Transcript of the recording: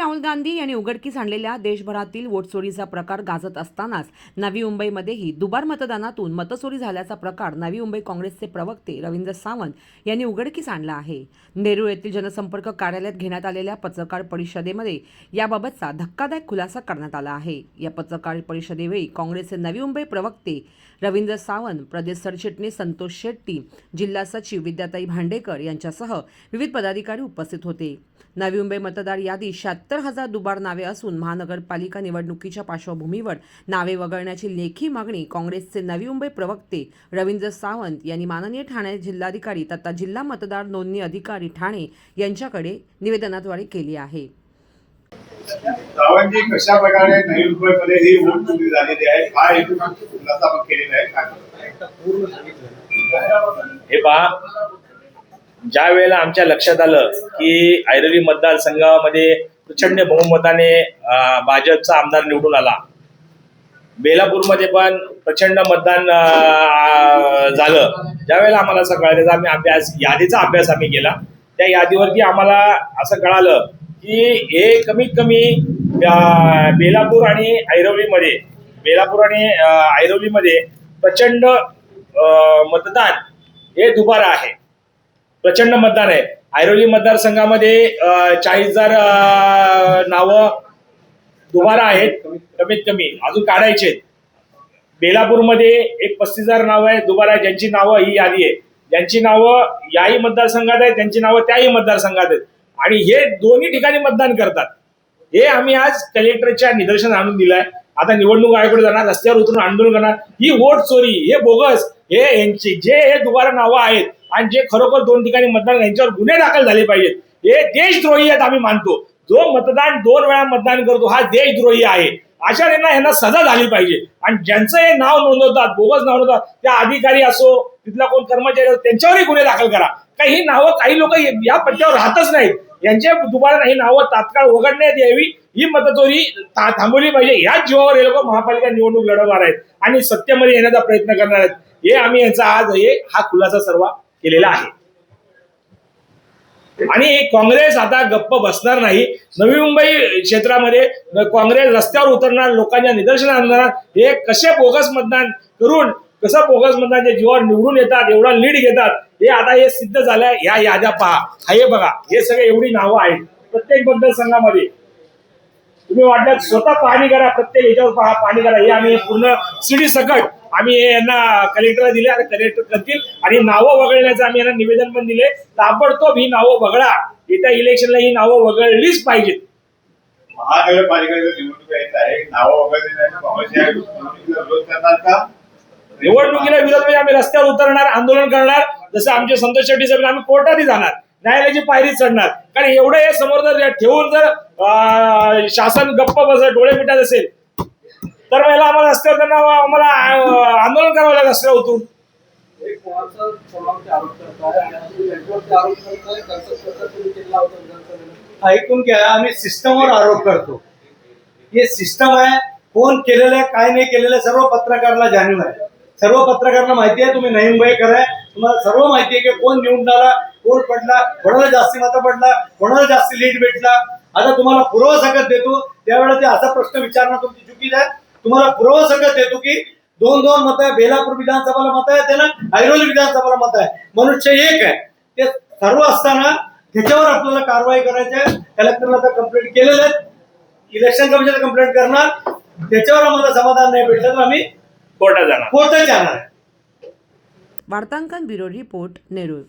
राहुल गांधी यांनी उघडकीस आणलेल्या देशभरातील वोटचोरीचा प्रकार गाजत असतानाच नवी मुंबईमध्येही दुबार मतदानातून मतचोरी झाल्याचा प्रकार नवी मुंबई काँग्रेसचे प्रवक्ते रवींद्र सावंत यांनी उघडकीस आणला आहे। नेरूळ येथील जनसंपर्क कार्यालयात घेण्यात आलेल्या पत्रकार परिषदेमध्ये याबाबतचा धक्कादायक खुलासा करण्यात आला आहे। या पत्रकार परिषदेवेळी काँग्रेसचे नवी मुंबई प्रवक्ते रवींद्र सावंत, प्रदेश सरचिटणीस संतोष शेट्टी, जिल्हा सचिव विद्याताई भांडेकर यांच्यासह विविध पदाधिकारी उपस्थित होते। नवी मुंबई मतदार यादी 76,000 दुबार नावे असून महानगरपालिका निवडणुकीच्या पार्श्वभूमीवर नावे वगळण्याची लेखी मागणी काँग्रेसचे नवी मुंबई प्रवक्ते रवींद्र सावंत यांनी माननीय ठाणे जिल्हाधिकारी तथा जिल्हा मतदार नोंदणी अधिकारी ठाणे यांच्याकडे निवेदनाद्वारे केली आहे। सावंतजी, कशा प्रकारे नवी मुंबईमध्ये ही वोट चोरी झालेली आहे, हा हेतू खुलासा आपण केलेला आहे। हे पहा, ज्या वेळेला आमच्या लक्षात आलं की ऐरोली मतदारसंघामध्ये प्रचंड बहुमताने भाजपचा आमदार निवडून आला, बेलापूरमध्ये पण प्रचंड मतदान झालं, ज्यावेळेला आम्हाला असं कळलं, आम्ही यादीचा अभ्यास केला। त्या यादीवरती आम्हाला असं कळालं की हे कमीत कमी बेलापूर आणि ऐरोलीमध्ये प्रचंड मतदान हे दुबारा आहे, प्रचंड मतदान आहे। ऐरोली मतदारसंघामध्ये 40,000 नावं दुबारा आहेत, कमीत कमी अजून काढायचे। बेलापूरमध्ये एक 35,000 नावं आहेत दुबारा, ज्यांची नावं ही यादी आहे, ज्यांची नावं याही मतदारसंघात आहेत, त्यांची नावं त्याही मतदारसंघात आहेत, आणि हे दोन्ही ठिकाणी मतदान करतात। हे आम्ही आज कलेक्टरच्या निदर्शन आणून दिलंय। आता निवडणूक आयोगाकडे जाणार, रस्त्यावर उतरून आंदोलन करणार। ही वोट चोरी, हे बोगस, यांची जे हे दुबारा नावं आहेत आणि जे खरोखर दोन ठिकाणी मतदान, यांच्यावर गुन्हे दाखल झाले पाहिजेत। हे देशद्रोही आहेत आम्ही मानतो। जो मतदान 2 वेळा मतदान करतो हा देशद्रोही आहे। अशा यांना सजा झाली पाहिजे। आणि ज्यांचं हे नाव नोंदवतात, बोगस नाव नोंदवतात, त्या अधिकारी असो, तिथला कोण कर्मचारी असो, त्यांच्यावरही गुन्हे दाखल करा। काही नावं, काही लोक या पट्ट्यावर राहतच नाहीत, यांच्या दुबारा ही नावं तात्काळ वगळण्यात यावी, ही मतचोरी थांबवली पाहिजे। ह्याच जीवावर हे लोक महापालिका निवडणूक लढवणार आहेत आणि सत्तेमध्ये येण्याचा प्रयत्न करणार आहेत। हे आम्ही यांचा आज हा खुलासा सर्व केलेला आहे। आणि काँग्रेस आता गप्प बसणार नाही। नवी मुंबई क्षेत्रामध्ये काँग्रेस रस्त्यावर उतरणार, लोकांच्या निदर्शनास आणणार। हे कसे बोगस मतदान करून, कसं बोगस मतदानाच्या जीवावर निवडून येतात, एवढा लीड घेतात, हे आता हे सिद्ध झालंय। या याद्या पहा, हे बघा, हे सगळे एवढी नावं आहेत प्रत्येक मतदारसंघामध्ये। तुम्ही वाटल्यात स्वतः पाहणी करा, प्रत्येक ह्याच्यावर पहा, पाहणी करा। हे आम्ही पूर्ण सिडी सकट आम्ही यांना कलेक्टरला दिले, आता कलेक्टर करतील। आणि नावं वगळण्याचं आम्ही यांना निवेदन पण दिले, ताबडतोब ही नावं वगळा। येत्या इलेक्शनला ही नावं वगळलीच पाहिजेत। महानगरपालिकेची निवडणूक येत आहे, नावं वगळली काँग्रेसच्या विरोध करणार का? निवडणुकीला विरोध म्हणजे आम्ही रस्त्यावर उतरणार, आंदोलन करणार। जसं आमचे संतोष शेट्टी साहेब, आम्ही कोर्टातही जाणार, न्यायालयाची पायरी चढणार। कारण एवढं हे समोर जर ठेवून जर शासन गप्प बसत, डोळे मिटत असेल, तर वेळेला आम्हाला रस्त्यावर आम्हाला आंदोलन करावं लागेल रस्त्यावर उतरून। ऐकून घ्या, आम्ही सिस्टमवर आरोप करतो। हे सिस्टम आहे, कोण केलेलं आहे, काय नाही केलेलं, सर्व पत्रकारांना जाणीव आहे, सर्व पत्रकारांना माहिती आहे। तुम्ही नवी मुंबईकर आहे, तुम्हाला सर्व माहिती आहे की कोण निवडून आला, कोण पडला, कोणाला जास्ती मतं पडला, कोणाला जास्ती लीड भेटला। आता तुम्हाला पुरावा सगळं देतो, त्यावेळेला ते असा प्रश्न विचारणं तुमची चुकीचं आहे। तुम्हाला पुरावा सगळं देतो की 2-2 मतं आहे, बेलापूर विधानसभाला मतं आहे, त्याला ऐरोली विधानसभाला मतं आहे, मनुष्य एक आहे। ते सर्व असताना त्याच्यावर आपल्याला कारवाई करायची आहे। कलेक्टरला तर कंप्लेंट केलेलं आहे, इलेक्शन कमिशनला कंप्लेंट करणार, त्याच्यावर आम्हाला समाधान नाही भेटलं तर आम्ही कोर्टात जाणार। वार्तांकन ब्युरो रिपोर्ट, नेरूळ।